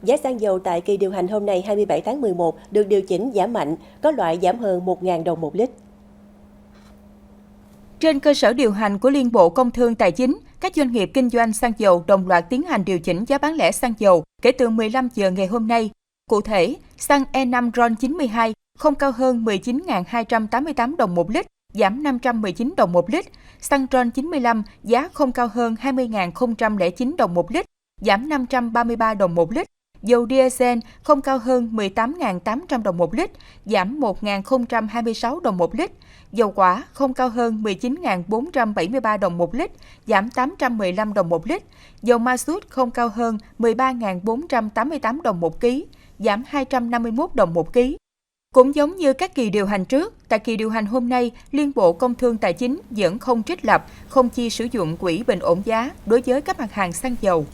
Giá xăng dầu tại kỳ điều hành hôm nay 27 tháng 11 được điều chỉnh giảm mạnh, có loại giảm hơn 1.000 đồng một lít. Trên cơ sở điều hành của Liên Bộ Công Thương Tài chính, các doanh nghiệp kinh doanh xăng dầu đồng loạt tiến hành điều chỉnh giá bán lẻ xăng dầu kể từ 15 giờ ngày hôm nay. Cụ thể, xăng E5 RON92 không cao hơn 19.288 đồng một lít, giảm 519 đồng một lít. Xăng RON95 giá không cao hơn 20.009 đồng một lít, giảm 533 đồng một lít. Dầu diesel không cao hơn 18.800 đồng một lít, giảm 1.026 đồng một lít. Dầu hỏa không cao hơn 19.473 đồng một lít, giảm 815 đồng một lít. Dầu ma xút không cao hơn 13.488 đồng một ký, giảm 251 đồng một ký. Cũng giống như các kỳ điều hành trước, tại kỳ điều hành hôm nay, Liên Bộ Công Thương Tài chính vẫn không trích lập, không chi sử dụng quỹ bình ổn giá đối với các mặt hàng xăng dầu.